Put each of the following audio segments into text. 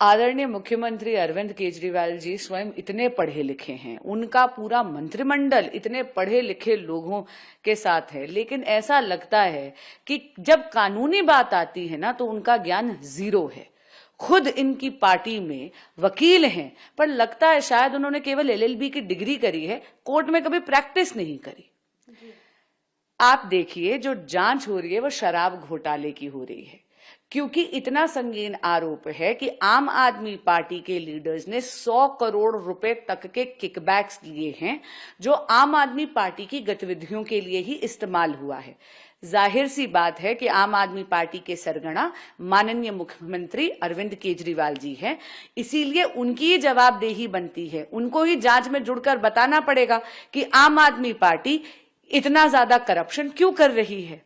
आदरणीय मुख्यमंत्री अरविंद केजरीवाल जी स्वयं इतने पढ़े लिखे हैं, उनका पूरा मंत्रिमंडल इतने पढ़े लिखे लोगों के साथ है, लेकिन ऐसा लगता है कि जब कानूनी बात आती है ना तो उनका ज्ञान जीरो है। खुद इनकी पार्टी में वकील हैं, पर लगता है शायद उन्होंने केवल एलएलबी की डिग्री करी है, कोर्ट में कभी प्रैक्टिस नहीं करी। आप देखिए जो जांच हो रही है वो शराब घोटाले की हो रही है, क्योंकि इतना संगीन आरोप है कि आम आदमी पार्टी के लीडर्स ने 100 करोड़ रुपए तक के किकबैक्स लिए हैं, जो आम आदमी पार्टी की गतिविधियों के लिए ही इस्तेमाल हुआ है। जाहिर सी बात है कि आम आदमी पार्टी के सरगना माननीय मुख्यमंत्री अरविंद केजरीवाल जी हैं, इसीलिए उनकी जवाबदेही बनती है। उनको ही जांच में जुड़कर बताना पड़ेगा कि आम आदमी पार्टी इतना ज्यादा करप्शन क्यों कर रही है।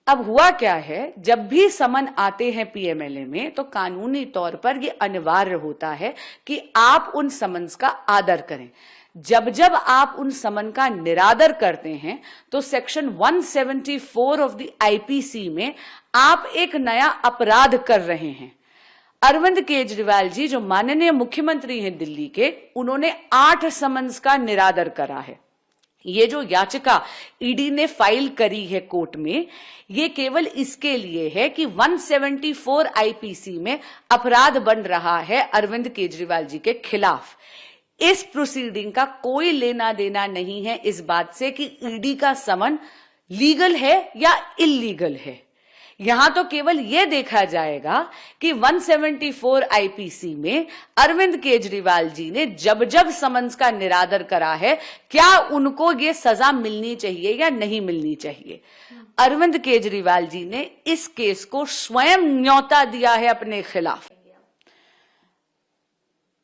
अब हुआ क्या है, जब भी समन आते हैं पीएमएलए में तो कानूनी तौर पर ये अनिवार्य होता है कि आप उन समन्स का आदर करें। जब जब आप उन समन का निरादर करते हैं तो सेक्शन 174 ऑफ द आईपीसी में आप एक नया अपराध कर रहे हैं। अरविंद केजरीवाल जी जो माननीय मुख्यमंत्री हैं दिल्ली के, उन्होंने 8 समन्स का निरादर करा है। ये जो याचिका ईडी ने फाइल करी है कोर्ट में, ये केवल इसके लिए है कि 174 आईपीसी में अपराध बन रहा है अरविंद केजरीवाल जी के खिलाफ। इस प्रोसीडिंग का कोई लेना देना नहीं है इस बात से कि ईडी का समन लीगल है या इल्लीगल है। यहां तो केवल यह देखा जाएगा कि 174 आईपीसी में अरविंद केजरीवाल जी ने जब जब समन्स का निरादर करा है, क्या उनको ये सजा मिलनी चाहिए या नहीं मिलनी चाहिए। अरविंद केजरीवाल जी ने इस केस को स्वयं न्योता दिया है अपने खिलाफ।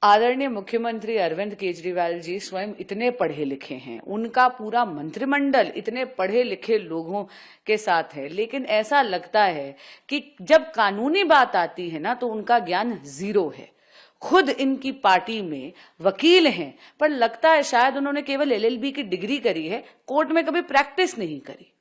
आदरणीय मुख्यमंत्री अरविंद केजरीवाल जी स्वयं इतने पढ़े लिखे हैं, उनका पूरा मंत्रिमंडल इतने पढ़े लिखे लोगों के साथ है, लेकिन ऐसा लगता है कि जब कानूनी बात आती है ना तो उनका ज्ञान जीरो है। खुद इनकी पार्टी में वकील हैं, पर लगता है शायद उन्होंने केवल एलएलबी की डिग्री करी है, कोर्ट में कभी प्रैक्टिस नहीं करी।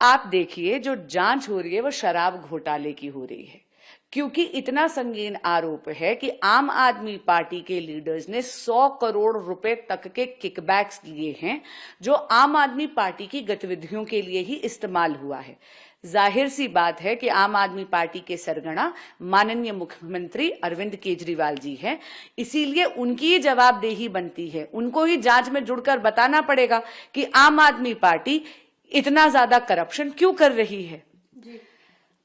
आप देखिए जो जांच हो रही है वो शराब घोटाले की हो रही है, क्योंकि इतना संगीन आरोप है कि आम आदमी पार्टी के लीडर्स ने 100 करोड़ रुपए तक के किकबैक्स लिए हैं, जो आम आदमी पार्टी की गतिविधियों के लिए ही इस्तेमाल हुआ है। जाहिर सी बात है कि आम आदमी पार्टी के सरगना माननीय मुख्यमंत्री अरविंद केजरीवाल जी हैं, इसीलिए उनकी ही जवाबदेही बनती है। उनको ही जांच में जुड़कर बताना पड़ेगा कि आम आदमी पार्टी इतना ज्यादा करप्शन क्यों कर रही है।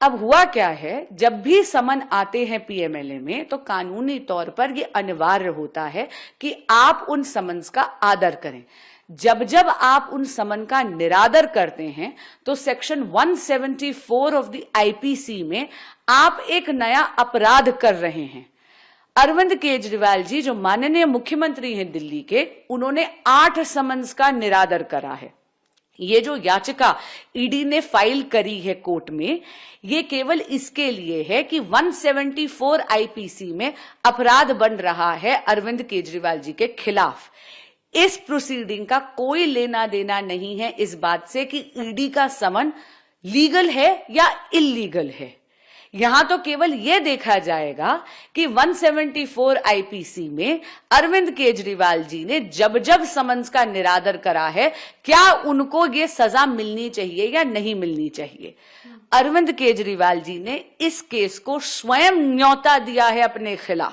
अब हुआ क्या है, जब भी समन आते हैं पीएमएलए में तो कानूनी तौर पर ये अनिवार्य होता है कि आप उन समन्स का आदर करें। जब जब आप उन समन का निरादर करते हैं तो सेक्शन 174 ऑफ द आईपीसी में आप एक नया अपराध कर रहे हैं। अरविंद केजरीवाल जी जो माननीय मुख्यमंत्री हैं दिल्ली के, उन्होंने 8 समन्स का निरादर करा है। ये जो याचिका ईडी ने फाइल करी है कोर्ट में, ये केवल इसके लिए है कि 174 आईपीसी में अपराध बन रहा है अरविंद केजरीवाल जी के खिलाफ। इस प्रोसीडिंग का कोई लेना देना नहीं है इस बात से कि ईडी का समन लीगल है या इल्लीगल है। यहां तो केवल यह देखा जाएगा कि 174 आईपीसी में अरविंद केजरीवाल जी ने जब जब समन्स का निरादर करा है, क्या उनको ये सजा मिलनी चाहिए या नहीं मिलनी चाहिए। अरविंद केजरीवाल जी ने इस केस को स्वयं न्योता दिया है अपने खिलाफ।